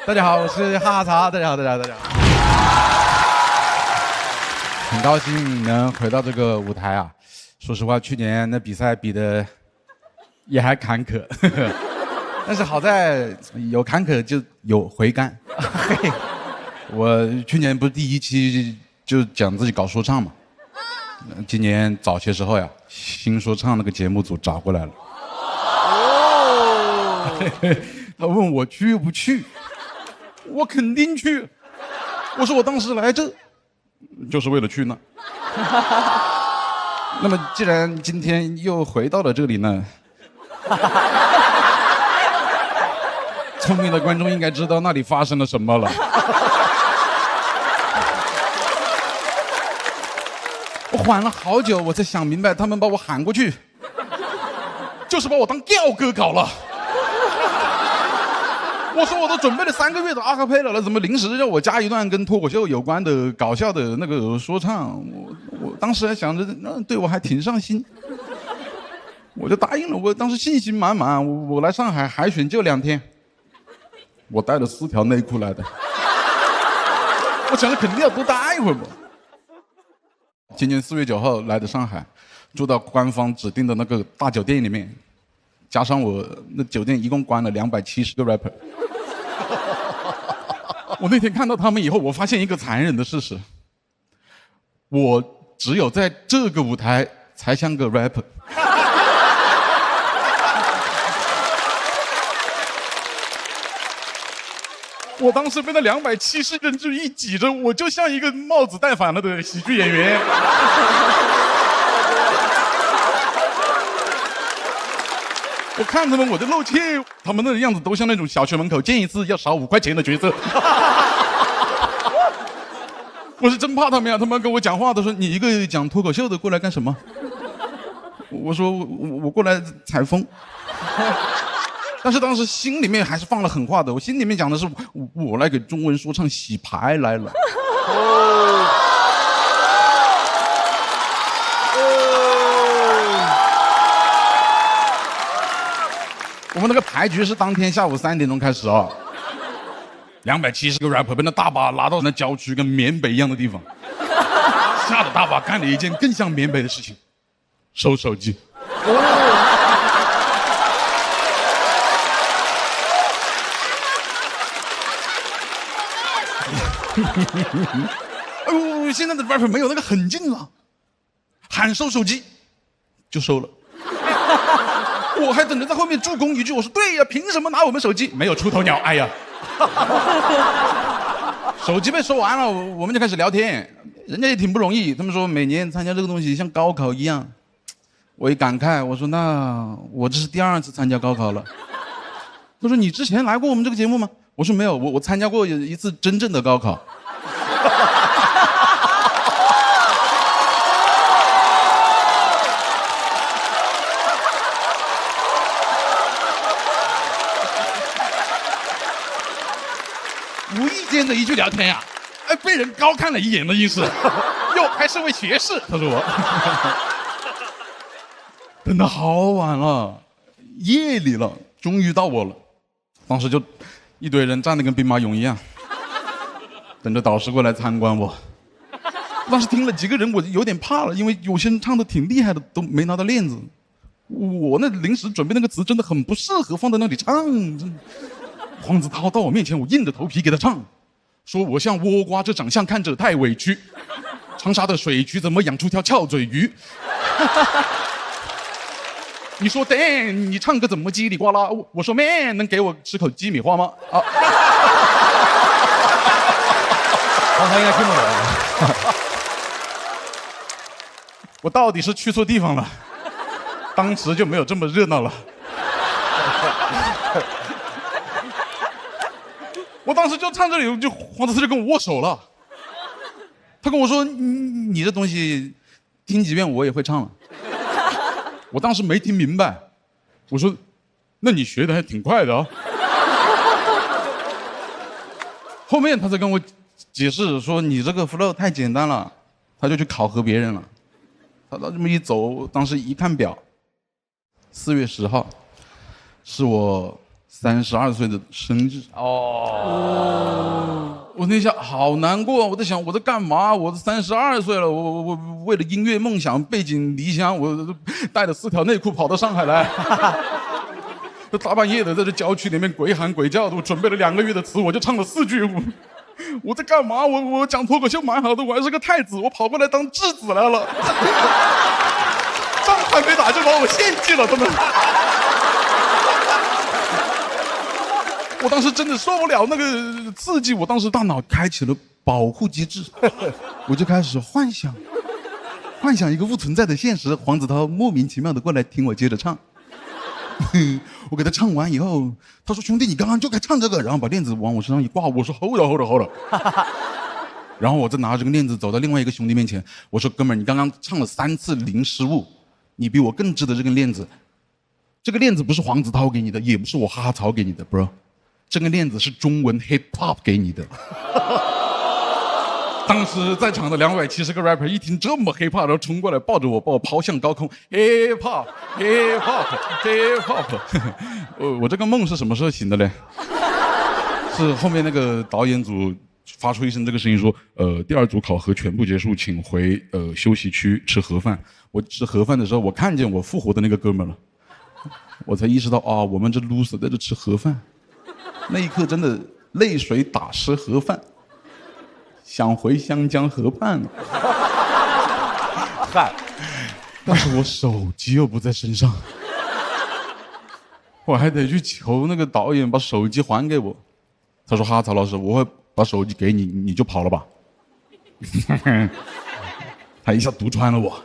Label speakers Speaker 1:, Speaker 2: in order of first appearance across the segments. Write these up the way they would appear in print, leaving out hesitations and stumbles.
Speaker 1: 大家好，我是哈哈茶。大家好，大家好，大家好。很高兴能回到这个舞台啊。说实话，去年那比赛比的也还坎坷，但是好在有坎坷就有回甘。我去年不是第一期就讲自己搞说唱嘛，今年早些时候呀，新说唱那个节目组找过来了。他问我去不去，我肯定去。我说我当时来这就是为了去那。那么既然今天又回到了这里呢，聪明的观众应该知道那里发生了什么了。我缓了好久，我才想明白，他们把我喊过去，就是把我当调哥搞了。我说我都准备了3个月的阿卡贝拉了，怎么临时让我加一段跟脱口秀有关的搞笑的那个说唱？我当时还想着，那对我还挺上心，我就答应了。我当时信心满满，我来上海海选就2天，我带了4条内裤来的。我想着肯定要多待一会儿嘛。今年4月9号来的上海，住到官方指定的那个大酒店里面，加上我那酒店一共关了270个 rapper。我那天看到他们以后，我发现一个残忍的事实：我只有在这个舞台才像个 rapper。我当时被那270人就一挤着，我就像一个帽子戴反了的喜剧演员。我看他们我就露怯，他们那个样子都像那种小学门口见一次要少5块钱的角色。我是真怕他们呀！他们跟我讲话都说：“你一个讲脱口秀的过来干什么？”我说：“我过来采风。”但是当时心里面还是放了狠话的，我心里面讲的是我来给中文说唱洗牌来了。我们那个牌局是当天下午3点钟开始啊，270个 rapper 被那大巴拉到那郊区跟缅北一样的地方，吓得大巴干了一件更像缅北的事情，收手机。哎呦，现在的 rapper 没有那个狠劲了，喊收手机就收了。我还等着在后面助攻一句，我说对呀，凭什么拿我们手机？没有出头鸟，哎呀，手机被收完了，我们就开始聊天，人家也挺不容易。他们说每年参加这个东西像高考一样，我一感慨，我说那我这是第2次参加高考了。他说你之前来过我们这个节目吗？我说没有，我参加过一次真正的高考。无意间的一句聊天呀，被人高看了一眼的意思，哟，还是位学士。他说我等得好晚了，夜里了，终于到我了。当时就一堆人站得跟兵马俑一样，等着导师过来参观我。当时听了几个人，我有点怕了，因为有些人唱的挺厉害的，都没拿到链子。我那临时准备那个词真的很不适合放在那里唱。黄子韬到我面前，我硬着头皮给他唱，说我像倭瓜，这长相看着太委屈。长沙的水渠怎么养出条翘嘴鱼？你说 Dan， 你唱歌怎么叽里呱啦？我说 Man， 能给我吃口鸡米花吗？啊，
Speaker 2: 他应该听不懂。
Speaker 1: 我到底是去错地方了，当时就没有这么热闹了。我当时就唱这里，就黄子韬就跟我握手了。他跟我说：“你这东西听几遍我也会唱了。”我当时没听明白，我说：“那你学的还挺快的啊。”后面他才跟我解释说：“你这个 flow 太简单了。”他就去考核别人了。他这么一走，当时一看表，4月10号是我32岁的生日。我那下好难过，我在想我在干嘛？我都32岁了，我为了音乐梦想背井离乡，我带着4条内裤跑到上海来，大半夜的在这郊区里面鬼喊鬼叫的，我准备了2个月的词，我就唱了4句。我在干嘛？我讲脱口秀蛮好的，我还是个太子，我跑过来当质子来了，仗还没打就把我献祭了，真的。我当时真的受不了那个刺激，我当时大脑开启了保护机制，我就开始幻想一个不存在的现实，黄子韬莫名其妙的过来听我接着唱。我给他唱完以后，他说：“兄弟，你刚刚就该唱这个。”然后把链子往我身上一挂，我说：“hold了。”然后我再拿着这个链子走到另外一个兄弟面前，我说：“哥们儿，你刚刚唱了3次零失误，你比我更值得这根链子。这个链子不是黄子韬给你的，也不是我哈哈曹给你的 ，bro。这个链子是中文 hip hop 给你的。”当时在场的270个 rapper 一听这么 hip hop， 然后冲过来抱着我，把我抛向高空 ，hip hop hip hop hip hop。我这个梦是什么时候醒的嘞？是后面那个导演组发出一声这个声音说，第2组考核全部结束，请回休息区吃盒饭。我吃盒饭的时候，我看见我复活的那个哥们了，我才意识到啊，我们这 loser 在这吃盒饭。那一刻真的泪水打湿盒饭。想回湘江河畔了，
Speaker 2: 嗨，
Speaker 1: 但是我手机又不在身上，我还得去求那个导演把手机还给我。他说：“哈，曹老师，我会把手机给你，你就跑了吧。”他一下读穿了我，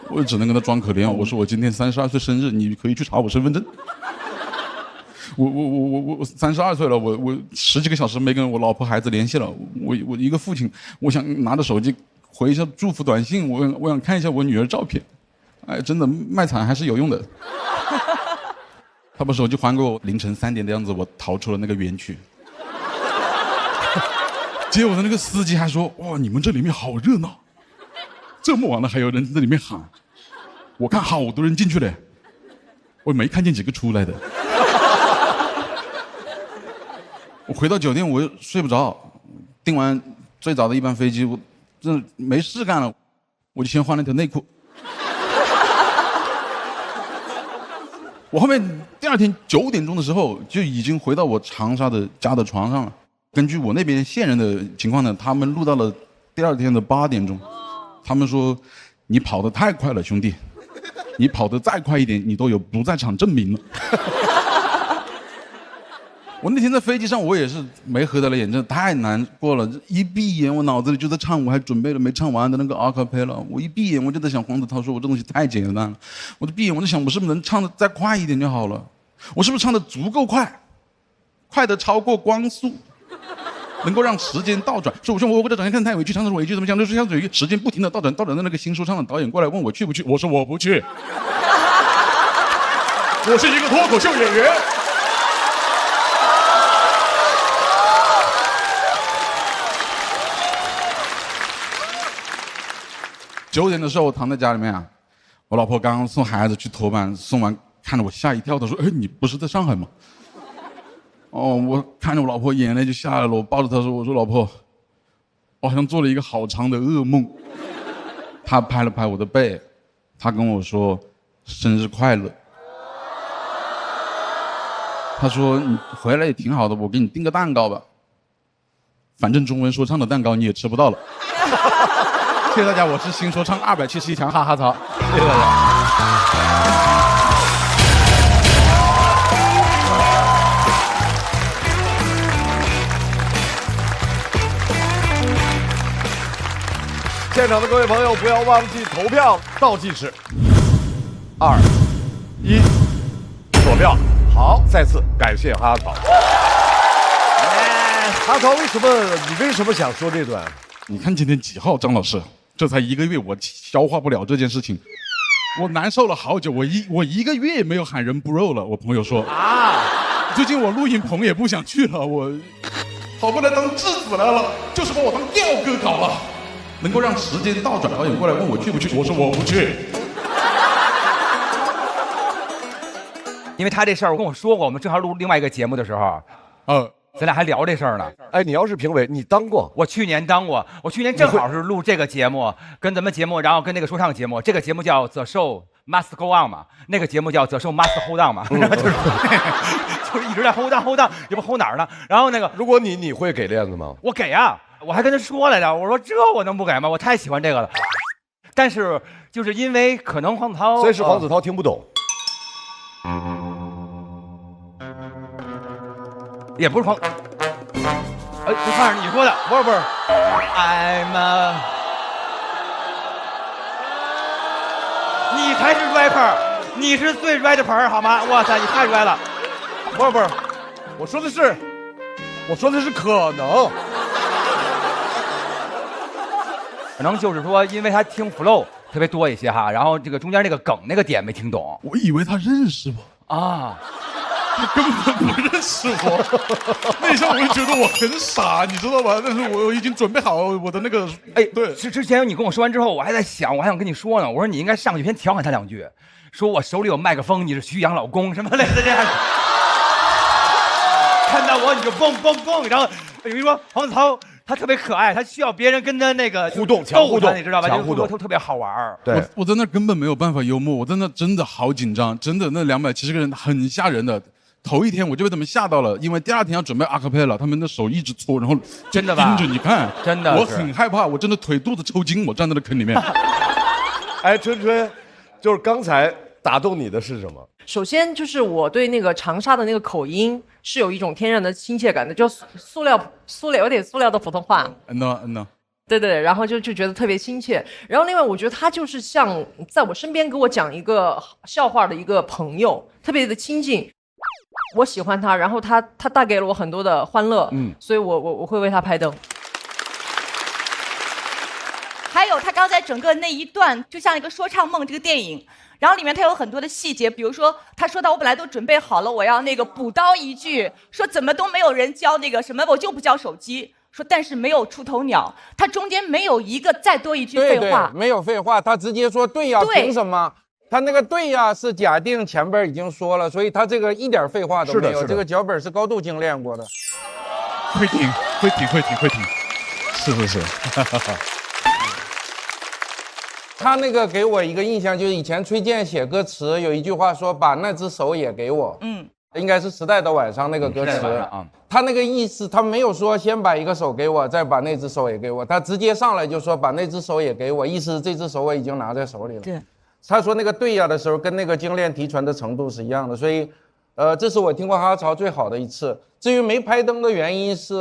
Speaker 1: 我只能跟他装可怜。我说：“我今天32岁生日，你可以去查我身份证。”我32岁了，我10几个小时没跟我老婆孩子联系了。我一个父亲，我想拿着手机回一下祝福短信，我想看一下我女儿照片。哎，真的卖惨还是有用的。他把手机还给我，凌晨3点的样子，我逃出了那个园区。接我的那个司机还说：“哇，你们这里面好热闹，这么晚了还有人在里面喊。”我看好多人进去了，我没看见几个出来的。我回到酒店，我又睡不着，订完最早的一班飞机，我真的没事干了，我就先换了条内裤。我后面第2天9点钟的时候就已经回到我长沙的家的床上了。根据我那边线人的情况呢，他们录到了第2天的8点钟，他们说你跑得太快了，兄弟，你跑得再快一点，你都有不在场证明了。我那天在飞机上，我也是没合得了眼，真的太难过了。一闭眼，我脑子里就在唱，我还准备了没唱完的那个阿卡贝拉。我一闭眼，我就在想，黄子韬说我这东西太简单了。我就闭眼，我就想，我是不是能唱得再快一点就好了？我是不是唱得足够快，快得超过光速，能够让时间倒转？说我说我这整天看太委屈，唱的委屈怎么讲？就是像属于时间不停的倒转，倒转的那个新说唱的导演过来问我去不去，我说我不去，我是一个脱口秀演员。9点的时候，我躺在家里面啊，我老婆刚刚送孩子去托班，送完看着我吓一跳，她说：“哎，你不是在上海吗？”哦，我看着我老婆眼泪就下来了，我抱着她说：“我说老婆，我好像做了一个好长的噩梦。”她拍了拍我的背，她跟我说：“生日快乐。”她说：“你回来也挺好的，我给你订个蛋糕吧，反正中文说唱的蛋糕你也吃不到了。”谢谢大家，我是新说唱271强哈哈曹，谢谢大家。
Speaker 2: 现场的各位朋友，不要忘记投票，倒计时，2、1，锁票。好，再次感谢哈哈曹。哈哈曹，你为什么想说这段？
Speaker 1: 你看今天几号，张老师？这才1个月，我消化不了这件事情，我难受了好久。我一个月也没有喊人 bro 了。我朋友说啊，最近我录影棚也不想去了，我跑过来当质子来了，就是把我当调哥搞了。能够让时间倒转，导演过来问我去不去，我说我不去。
Speaker 3: 因为他这事儿我跟我说过，我们正好录另外一个节目的时候，咱俩还聊这事儿呢。
Speaker 2: 哎，你要是评委，你当过？
Speaker 3: 我去年当过，我去年正好是录这个节目，跟咱们节目，然后跟那个说唱节目，这个节目叫 The Show Must Go On 嘛，那个节目叫 The Show Must Hold On 嘛，就是一直在 hold on， 也不 hold 哪儿呢。然后那个，
Speaker 2: 如果你会给链子吗？
Speaker 3: 我给啊，我还跟他说来着，我说这我能不给吗？我太喜欢这个了。但是就是因为可能黄子韬，
Speaker 2: 所以是黄子韬听不懂。
Speaker 3: 也不是黄，这看是你说的，
Speaker 2: 不是
Speaker 3: ，I'm a， 你才是 rapper， 你是最 rapper 好吗？哇塞，你太 rap 了，
Speaker 2: 不是，我说的是可能，
Speaker 3: 可能就是说，因为他听 flow 特别多一些哈，然后这个中间那个梗那个点没听懂，
Speaker 1: 我以为他认识我
Speaker 3: 啊。
Speaker 1: 他根本不认识我，那一下我就觉得我很傻，你知道吧？但是我已经准备好我的那个，对，
Speaker 3: 之前你跟我说完之后，我还在想，我还想跟你说呢，我说你应该上去先调侃他两句，说我手里有麦克风，你是徐阳老公什么类似这样，看到我你就蹦蹦蹦，然后比如说黄子韬他特别可爱，他需要别人跟他那个
Speaker 2: 互动，强互动，
Speaker 3: 你知道吧？
Speaker 2: 强互动，
Speaker 3: 特别好玩。
Speaker 2: 对，
Speaker 1: 我在那根本没有办法幽默，我在那真的好紧张，真的那270个人很吓人的。头一天我就被他们吓到了，因为第2天要准备阿卡贝拉，他们的手一直搓，然后
Speaker 3: 真的吧？
Speaker 1: 盯着你看，
Speaker 3: 真的，
Speaker 1: 我很害怕，我真的腿肚子抽筋，我站在那坑里面。
Speaker 2: 哎，春春，就是刚才打动你的是什么？
Speaker 4: 首先就是我对那个长沙的那个口音是有一种天然的亲切感的，就塑料有点塑料的普通话。
Speaker 1: no。
Speaker 4: 对，然后就觉得特别亲切。然后另外我觉得他就是像在我身边给我讲一个笑话的一个朋友，特别的亲近。我喜欢他，然后他带给了我很多的欢乐，所以我会为他拍灯。
Speaker 5: 还有他刚才整个那一段就像一个说唱梦这个电影，然后里面他有很多的细节，比如说他说到我本来都准备好了，我要那个补刀一句，说怎么都没有人教那个什么，我就不教手机，说但是没有出头鸟，他中间没有一个再多一句废话，
Speaker 6: 对，没有废话，他直接说对呀，凭什么？他那个对呀是假定前边已经说了，所以他这个一点废话都没有，这个脚本是高度精炼过的。
Speaker 1: 会听，是。
Speaker 6: 他那个给我一个印象，就是以前崔健写歌词有一句话说把那只手也给我，应该是《时代的晚上》那个歌词啊。他那个意思，他没有说先把一个手给我，再把那只手也给我，他直接上来就说把那只手也给我，意思是这只手我已经拿在手里了。
Speaker 4: 对。
Speaker 6: 他说那个对呀的时候，跟那个精炼提纯的程度是一样的，所以，这是我听过哈潮最好的一次。至于没拍灯的原因是，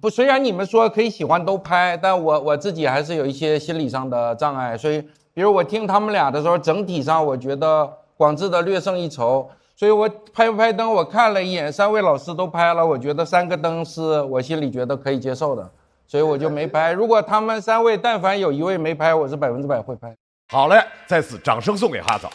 Speaker 6: 不，虽然你们说可以喜欢都拍，但我自己还是有一些心理上的障碍，所以，比如我听他们俩的时候，整体上我觉得广智的略胜一筹，所以我拍不拍灯，我看了一眼，3位老师都拍了，我觉得3个灯是我心里觉得可以接受的。所以我就没拍。如果他们3位但凡有1位没拍，我是100%会拍。
Speaker 2: 好嘞，在此掌声送给哈嫂。